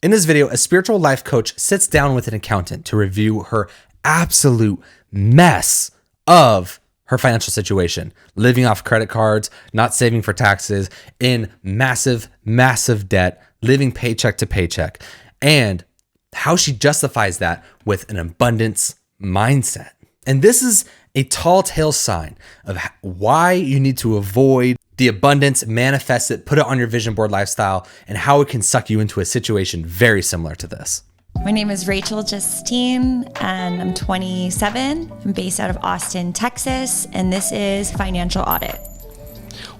In this video, a spiritual life coach sits down with an accountant to review her absolute mess of her financial situation, living off credit cards, not saving for taxes, in massive, massive debt, living paycheck to paycheck, and how she justifies that with an abundance mindset. And this is a tall tale sign of why you need to avoid the abundance, manifest it, put it on your vision board lifestyle, and how it can suck you into a situation very similar to this. My name is Rachel Justine, and I'm 27. I'm based out of Austin, Texas, and this is Financial Audit.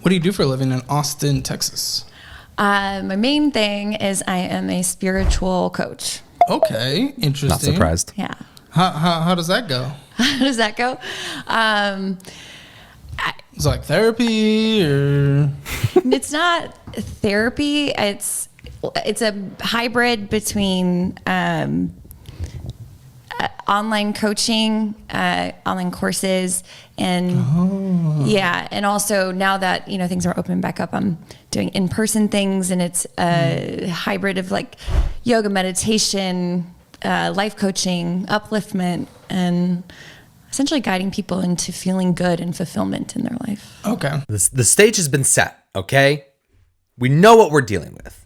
What do you do for a living in Austin, Texas? My main thing is I am a spiritual coach. Okay, interesting. Not surprised. Yeah. How does that go? How does that go? It's like therapy, or It's not therapy. It's a hybrid between online coaching, online courses, and and also now that things are open back up, I'm doing in-person things, and it's a hybrid of like yoga, meditation, life coaching, upliftment, and essentially guiding people into feeling good and fulfillment in their life. okay. The stage has been set, okay? We know what we're dealing with.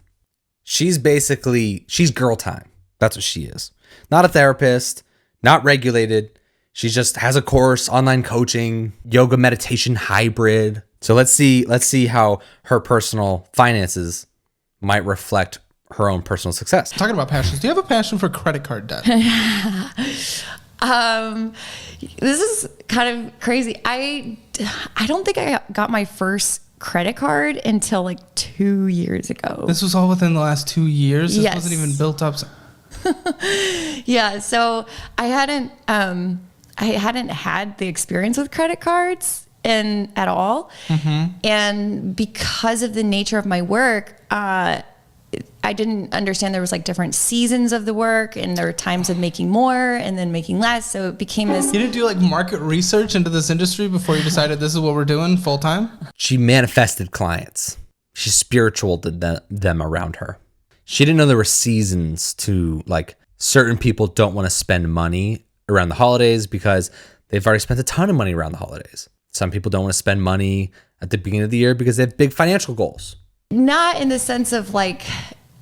She's girl time. That's what she is. Not a therapist, not regulated. She just has a course, online coaching, yoga, meditation, hybrid. So let's see how her personal finances might reflect her own personal success. Talking about passions, do you have a passion for credit card debt? This is kind of crazy. I don't think I got my first credit card until like 2 years ago. This was all within the last 2 years? This Yes. wasn't even built up. Yeah, so I hadn't had the experience with credit cards at all. Mm-hmm. And because of the nature of my work, I didn't understand there was like different seasons of the work, and there were times of making more and then making less. So it became this. You didn't do like market research into this industry before you decided this is what we're doing full time? She manifested clients. She spiritualed them around her. She didn't know there were seasons to, like, certain people don't want to spend money around the holidays because they've already spent a ton of money around the holidays. Some people don't want to spend money at the beginning of the year because they have big financial goals. Not in the sense of like,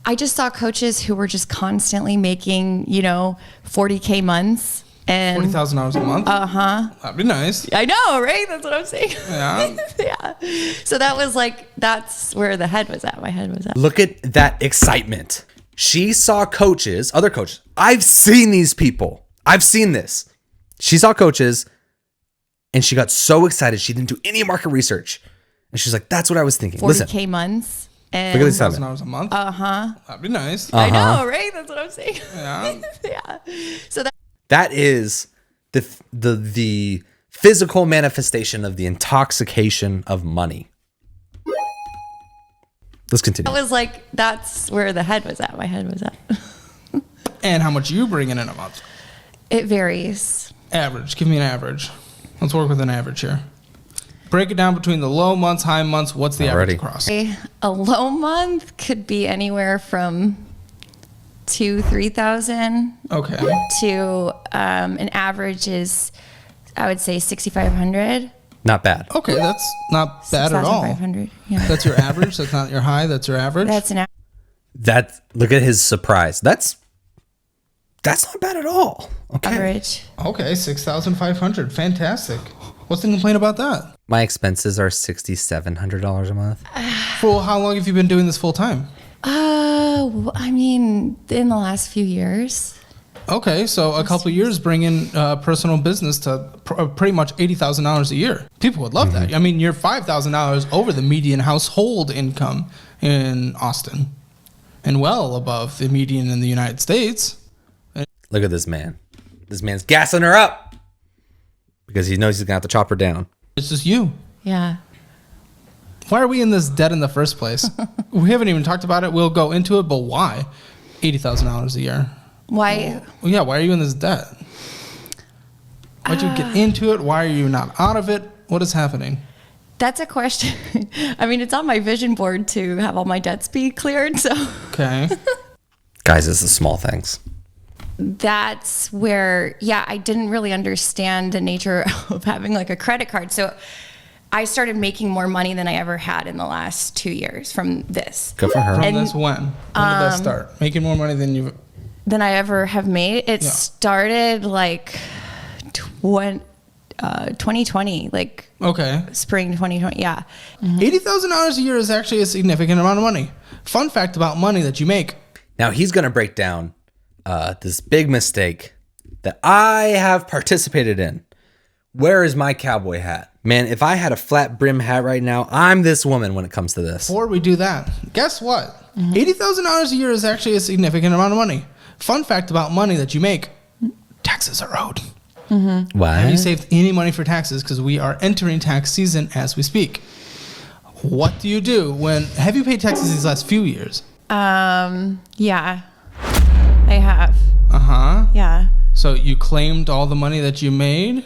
I just saw coaches who were just constantly making, $40K months and $40,000 a month? That'd be nice. I know, right? That's what I'm saying. Yeah. Yeah. So that's where the head was at. My head was at. Look at that excitement. She saw coaches, other coaches. I've seen these people. I've seen this. She saw coaches and she got so excited. She didn't do any market research. And she's like, that's what I was thinking. 40K Listen, months. And look at this $40,000 a month? That'd be nice. I know, right? That's what I'm saying. Yeah. Yeah. So that is the physical manifestation of the intoxication of money. Let's continue. that was like, that's where the head was at. My head was at. And how much you bring in a month? It varies. Average. Give me an average. Let's work with an average here. Break it down between the low months, high months. What's the average across? A low month could be anywhere from $2,000-$3,000. Okay. To an average is, I would say, $6,500. Not bad. Okay, that's not bad at all. $6,500. Yeah. That's your average. That's not your high. That's your average. That's an Look at his surprise. That's not bad at all. Okay. average. Okay, 6,500. Fantastic. What's the complaint about that? My expenses are $6,700 a month. For how long have you been doing this full time? I mean, in the last few years. Okay, so a couple of years bringing personal business to pretty much $80,000 a year. People would love that. I mean, you're $5,000 over the median household income in Austin, and well above the median in the United States. Look at this man. This man's gassing her up because he knows he's going to have to chop her down. It's just you. Yeah. Why are we in this debt in the first place? We haven't even talked about it. We'll go into it, but why? $80,000 a year. Why? Well, yeah, why are you in this debt? Why'd you get into it? Why are you not out of it? What is happening? That's a question. I mean, it's on my vision board to have all my debts be cleared. So Okay. Guys, it's the small things. That's where, I didn't really understand the nature of having like a credit card. So I started making more money than I ever had in the last 2 years from this. Good for her. From this when? When did that start? Making more money than I ever have made. It started like 2020, like spring 2020. Yeah. $80,000 a year is actually a significant amount of money. Fun fact about money that you make. Now he's going to break down this big mistake that I have participated in. Where is my cowboy hat? Man, if I had a flat brim hat right now, I'm this woman when it comes to this. Before we do that, guess what? $80,000 a year is actually a significant amount of money. Fun fact about money that you make, taxes are owed. What? Have you saved any money for taxes? Because we are entering tax season as we speak. What do you do have you paid taxes these last few years? Yeah, I have. Yeah. So you claimed all the money that you made?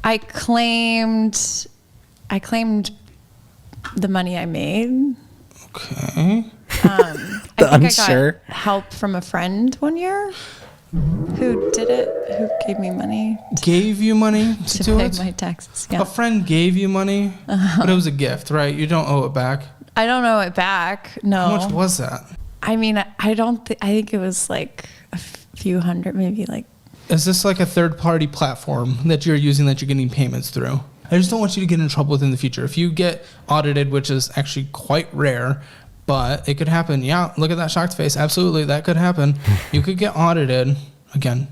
I claimed the money I made. Okay. I think I got help from a friend one year who did it, who gave me money. Gave you money to do pay it? my taxes. Yeah. A friend gave you money, but it was a gift, right? You don't owe it back. I don't owe it back. No. How much was that? I mean, I think it was like a few hundred, maybe like. Is this like a third-party platform that you're using that you're getting payments through? I just don't want you to get in trouble with in the future. If you get audited, which is actually quite rare, but it could happen. Yeah, look at that shocked face. Absolutely, that could happen. You could get audited. Again,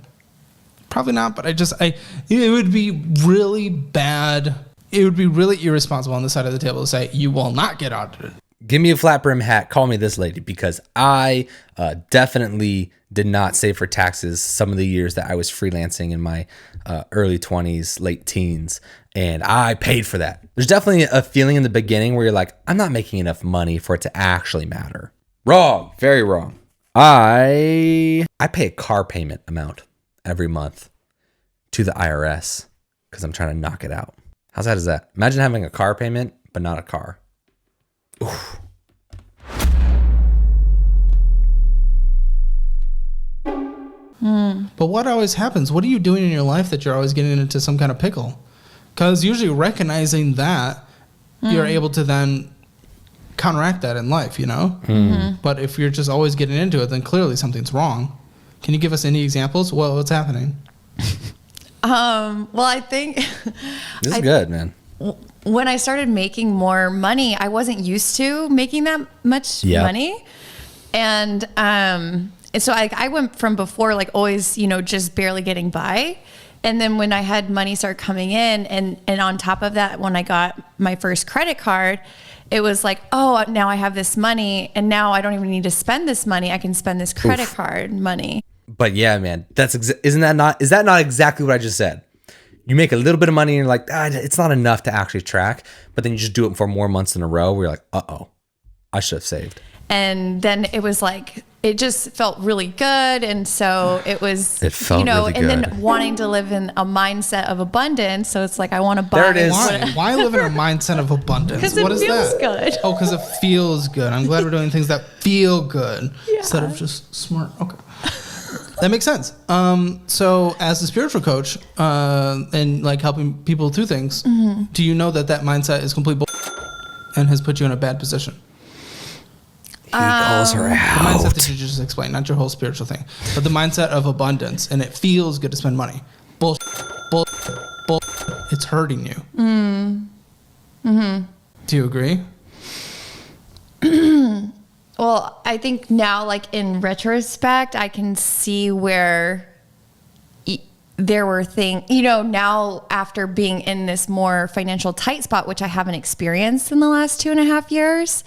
probably not, but it would be really bad. It would be really irresponsible on the side of the table to say, you will not get audited. Give me a flat brim hat. Call me this lady, because I definitely did not save for taxes some of the years that I was freelancing in my early 20s, late teens, and I paid for that. There's definitely a feeling in the beginning where you're like, I'm not making enough money for it to actually matter. Wrong. Very wrong. I pay a car payment amount every month to the IRS because I'm trying to knock it out. How sad is that? Imagine having a car payment, but not a car. Oof. But what always happens? What are you doing in your life that you're always getting into some kind of pickle? Because usually recognizing that, you're able to then counteract that in life, you know? But if you're just always getting into it, then clearly something's wrong. Can you give us any examples? Well, what's happening? Well, I think this is good, man. When I started making more money, I wasn't used to making that much money. And so I went from before, like always, just barely getting by. And then when I had money start coming in and on top of that, when I got my first credit card, it was like, oh, now I have this money and now I don't even need to spend this money. I can spend this credit card money. But yeah, man, is that not exactly what I just said? You make a little bit of money and you're like, it's not enough to actually track, but then you just do it for more months in a row where you're like, uh-oh, I should have saved. And then it was like, it just felt really good. And so it was, really good. And then wanting to live in a mindset of abundance. So it's like, I want to buy. There it is. Why live in a mindset of abundance? Because it feels good. Oh, because it feels good. I'm glad we're doing things that feel good instead of just smart. Okay. That makes sense. So as a spiritual coach and like helping people through things, do you know that mindset is complete and has put you in a bad position? He calls her out. The mindset that you just explained, not your whole spiritual thing, but the mindset of abundance, and it feels good to spend money. Bull. It's hurting you. Do you agree? Well, I think now, like in retrospect, I can see where there were things, now after being in this more financial tight spot, which I haven't experienced in the last 2.5 years,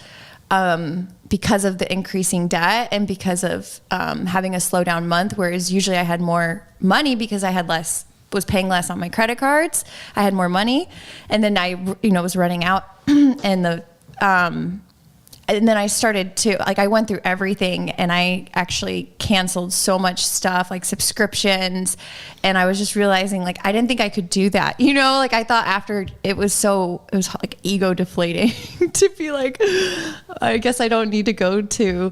because of the increasing debt and because of having a slowdown month, whereas usually I had more money because I had was paying less on my credit cards. I had more money, and then I, was running out, and and then I started to, like, I went through everything, and I actually canceled so much stuff, like subscriptions. And I was just realizing, like, I didn't think I could do that. You know, like, I thought after it was like ego deflating to be like, I guess I don't need to go to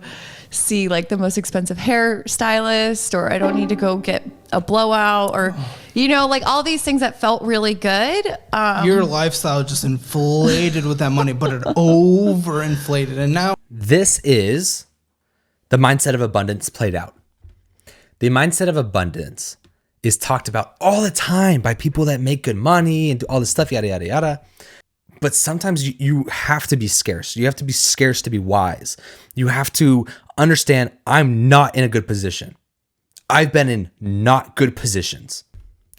see like the most expensive hairstylist, or I don't need to go get a blowout, or, you know, like all these things that felt really good. Your lifestyle just inflated with that money, but it overinflated. And now This is the mindset of abundance played out. The mindset of abundance is talked about all the time by people that make good money and do all this stuff, yada, yada, yada. But sometimes you have to be scarce. You have to be scarce to be wise. You have to understand, I'm not in a good position. I've been in not good positions.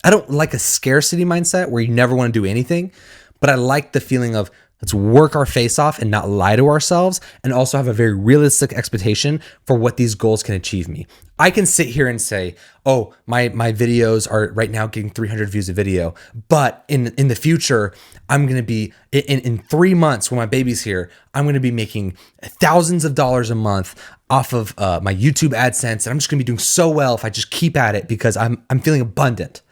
I don't like a scarcity mindset where you never want to do anything, but I like the feeling of let's work our face off and not lie to ourselves, and also have a very realistic expectation for what these goals can achieve me. I can sit here and say, oh, my videos are right now getting 300 views a video, but in the future, I'm going to be, in 3 months when my baby's here, I'm going to be making thousands of dollars a month off of my YouTube AdSense, and I'm just going to be doing so well if I just keep at it because I'm feeling abundant.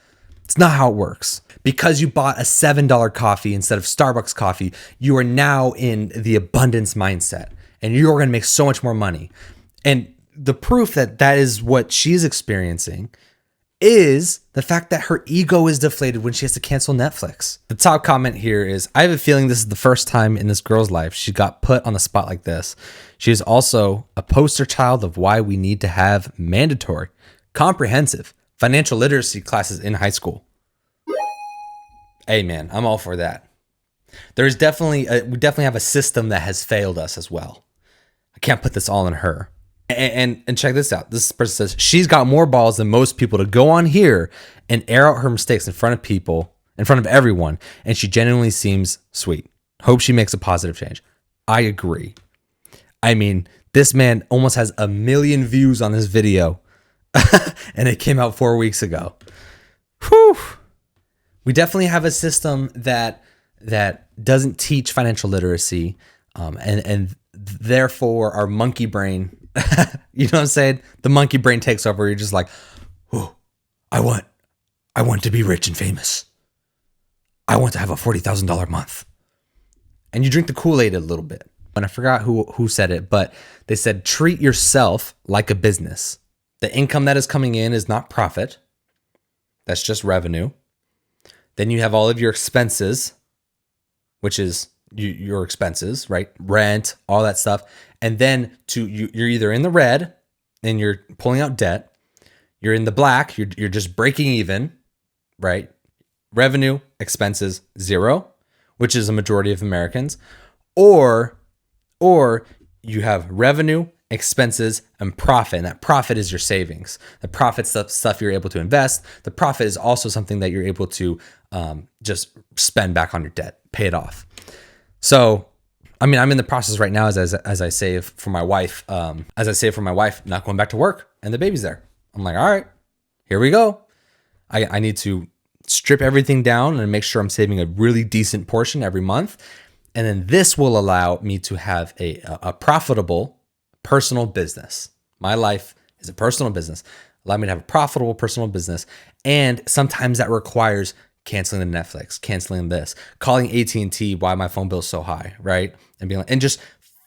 It's not how it works. Because you bought a $7 coffee instead of Starbucks coffee, you are now in the abundance mindset, and you're going to make so much more money. And the proof that that is what she's experiencing is the fact that her ego is deflated when she has to cancel Netflix. The top comment here is, I have a feeling this is the first time in this girl's life she got put on the spot like this. She is also a poster child of why we need to have mandatory, comprehensive financial literacy classes in high school. Hey man, I'm all for that. There's definitely, we definitely have a system that has failed us as well. I can't put this all on her. And check this out. This person says, she's got more balls than most people to go on here and air out her mistakes in front of people, in front of everyone. And she genuinely seems sweet. Hope she makes a positive change. I agree. I mean, this man almost has 1 million views on this video and it came out 4 weeks ago. Whew. We definitely have a system that doesn't teach financial literacy, and therefore our monkey brain, you know what I'm saying? The monkey brain takes over. You're just like, oh, I want to be rich and famous. I want to have a $40,000 month. And you drink the Kool-Aid a little bit. And I forgot who said it, but they said, treat yourself like a business. The income that is coming in is not profit. That's just revenue. Then you have all of your expenses, which is your expenses, right? Rent, all that stuff. And then you're either in the red and you're pulling out debt. You're in the black, you're just breaking even, right? Revenue, expenses, zero, which is a majority of Americans. Or you have revenue, expenses, and profit. And that profit is your savings. The profit stuff you're able to invest. The profit is also something that you're able to just spend back on your debt, pay it off. So, I mean, I'm in the process right now as I save for my wife. Not going back to work, and the baby's there. I'm like, all right, here we go. I need to strip everything down and make sure I'm saving a really decent portion every month. And then this will allow me to have a profitable personal business. My life is a personal business. Allow me to have a profitable personal business. And sometimes that requires canceling the Netflix, canceling this, calling AT&T why my phone bill is so high, right? And being like, and just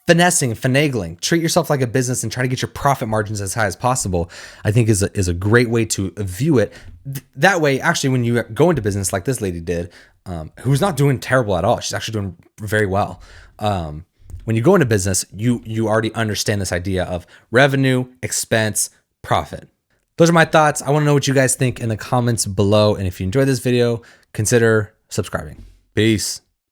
finessing, finagling. Treat yourself like a business and try to get your profit margins as high as possible, I think is a great way to view it. That way, actually, when you go into business like this lady did, who's not doing terrible at all, she's actually doing very well. When you go into business, you already understand this idea of revenue, expense, profit. Those are my thoughts. I want to know what you guys think in the comments below. And if you enjoyed this video, consider subscribing. Peace.